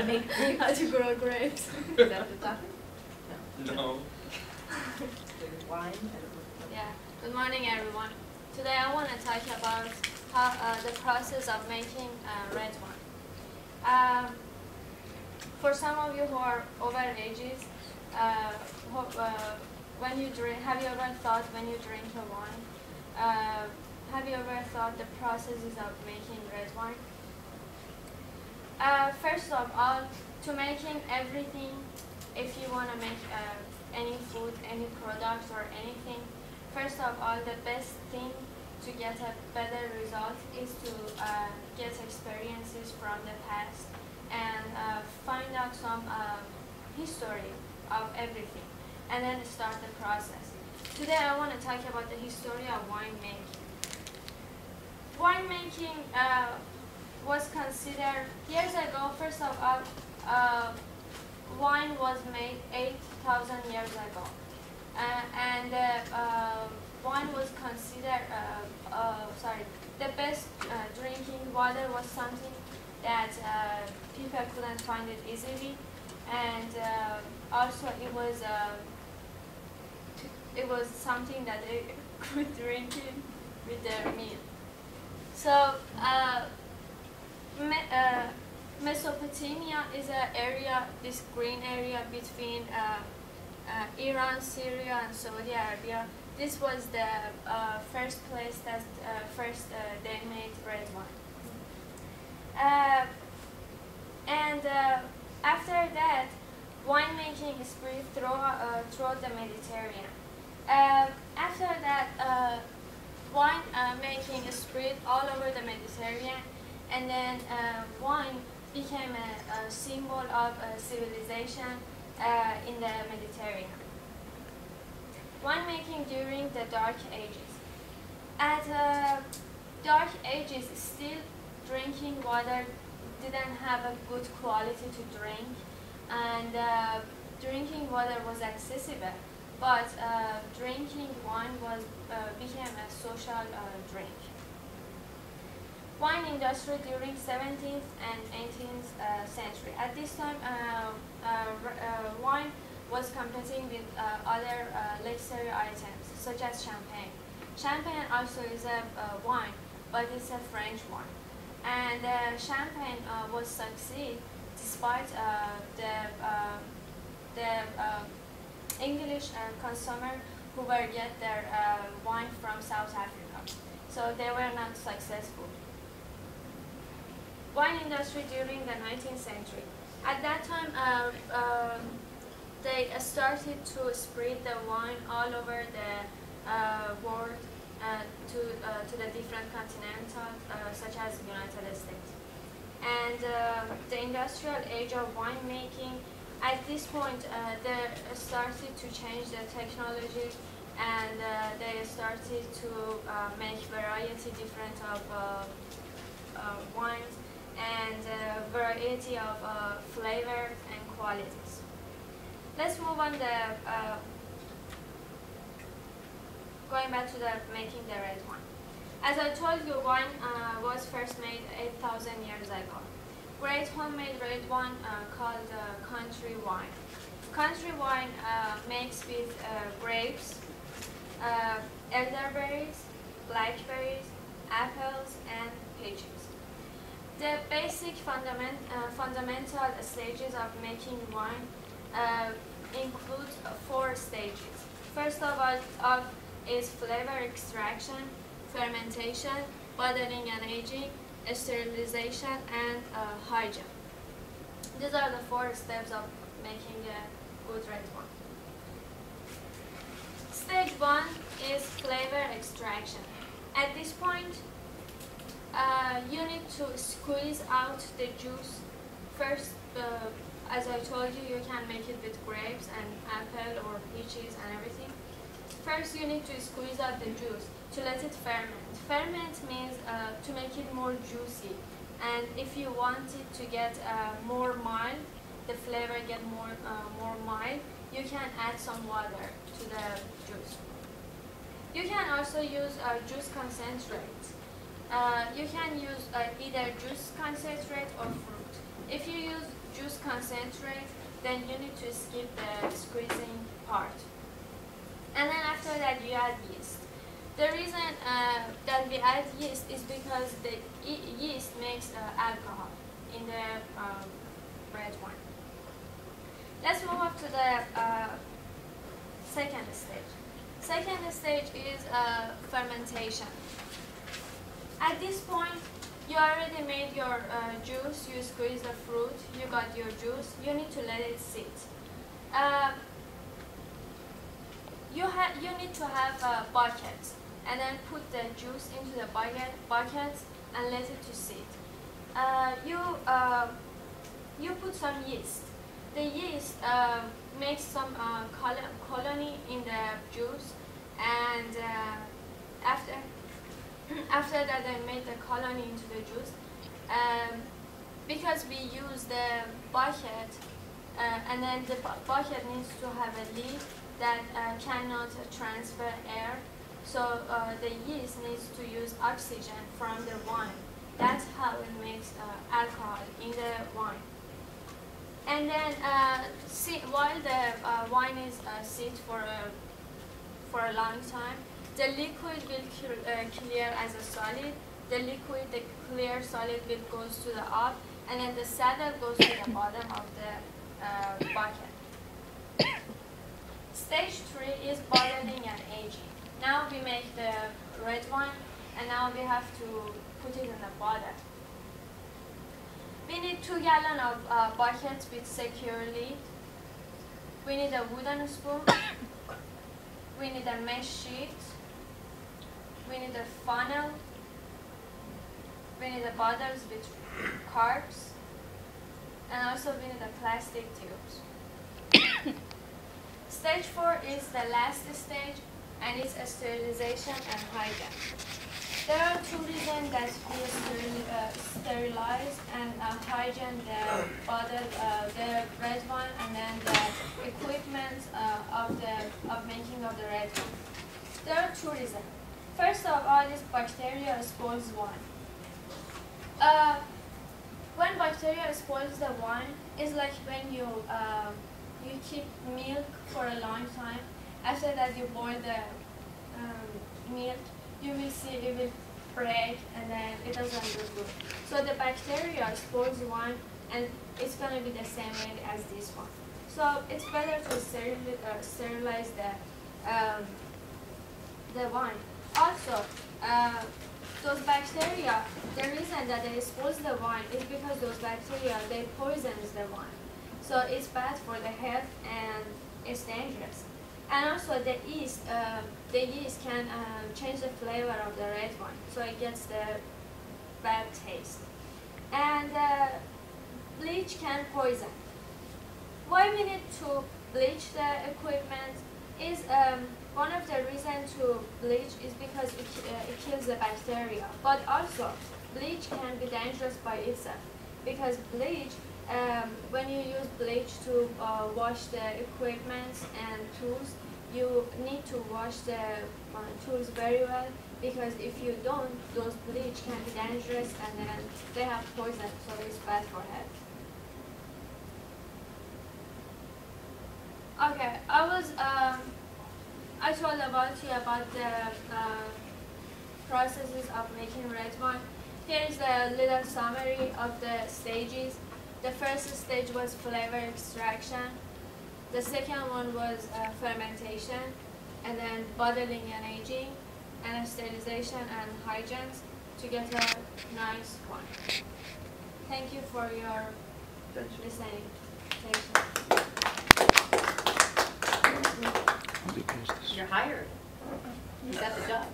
make grapes. How to grow grapes. Is that the topic? No. Wine? Yeah. Good morning, everyone. Today I want to talk about how the process of making red wine. For some of you who are over ages, when you drink, have you ever thought when you drink a wine? Have you ever thought the processes of making red wine? First of all, to making everything, if you want to make any food, any product or anything, first of all, the best thing to get a better result is to get experiences from the past and find out some history of everything and then start the process. Today I want to talk about the history of winemaking. Winemaking was considered years ago. First of all, wine was made 8,000 years ago, and wine was considered the best drinking water was something that people couldn't find it easily, and also it was something that they could drink it with their meal. So Mesopotamia is an area, this green area between Iran, Syria, and Saudi Arabia. This was the first place that they made red wine. After that, winemaking spread throughout the Mediterranean. After that, wine making spread all over the Mediterranean, and then wine became a symbol of civilization in the Mediterranean. Winemaking during the Dark Ages. At Dark Ages, still drinking water didn't have a good quality to drink, and drinking water was accessible, but drinking wine became a social drink. Wine industry during 17th and 18th century. At this time, wine was competing with other luxury items such as champagne. Champagne also is a wine, but it's a French wine. And champagne was succeed despite the English consumer who were get their wine from South Africa. So they were not successful. Wine industry during the 19th century. At that time, they started to spread the wine all over the world to the different continents, such as the United States. And the industrial age of winemaking, at this point, they started to change the technology, and they started to make variety different of wines and variety of flavor and qualities. Let's move on going back to making the red wine. As I told you, wine was first made 8,000 years ago. Great homemade red wine called country wine. Country wine makes with grapes, elderberries, blackberries, apples, and peaches. The basic fundamental stages of making wine include 4 stages. First of all is flavor extraction, fermentation, bottling and aging, sterilization, and hygiene. These are the 4 steps of making a good red wine. Stage 1 is flavor extraction. At this point, you need to squeeze out the juice. First, as I told you, you can make it with grapes and apple or peaches and everything. First, you need to squeeze out the juice to let it ferment. Ferment means to make it more juicy. And if you want it to get more mild, the flavor get more mild, you can add some water to the juice. You can also use juice concentrate. You can use either juice concentrate or fruit. If you use juice juice concentrate, then you need to skip the squeezing part. And then after that you add yeast. The reason that we add yeast is because the yeast makes alcohol in the red wine. Let's move up to the second stage. Second stage is fermentation. At this point, you already made your juice, you squeeze the fruit, you got your juice, you need to let it sit. You need to have a bucket and then put the juice into the bucket and let it to sit. You put some yeast. The yeast makes some colony in the juice, and after that they made the colony into the juice. Because we use the bucket, and then the bucket needs to have a lid that cannot transfer air, so the yeast needs to use oxygen from the wine. That's how it makes alcohol in the wine. And then while the wine is sit for a long time, the liquid will clear as a solid. The clear solid will goes to the up, and then the saddle goes to the bottom of the bucket. Stage 3 is bottling and aging. Now we make the red wine, and now we have to put it in the bottle. We need 2 gallons of buckets with secure lid. We need a wooden spoon. We need a mesh sheet. We need a funnel. We need a bottles with corks. And also we need a plastic tubes. Stage 4 is the last stage, and it's a sterilization and hygiene. There are 2 reasons that we sterilize and hygiene the bottle, the red wine, and then the equipment of making of the red wine. There are 2 reasons. First of all, is bacteria spoils wine. When bacteria spoils the wine, it's like when you keep milk for a long time. After that, you boil the milk. You will see it will break, and then it doesn't do good. So the bacteria spoils wine, and it's going to be the same way as this one. So it's better to sterilize the wine. Also, those bacteria, the reason that they spoil the wine is because those bacteria, they poisons the wine. So it's bad for the health, and it's dangerous. And also the yeast can change the flavor of the red wine, so it gets the bad taste. And bleach can poison. Why we need to bleach the equipment is one of the reasons to bleach is because it kills the bacteria. But also, bleach can be dangerous by itself, because bleach, when you use bleach to wash the equipment and tools, you need to wash the tools very well, because if you don't, those bleach can be dangerous, and then they have poison, so it's bad for health. Okay, I told you about the processes of making red wine. Here is a little summary of the stages. The first stage was flavor extraction. The second one was fermentation, and then bottling and aging, and sterilization and hygiene to get a nice wine. Thank you for your listening. Thank you. You're hired. You got the job.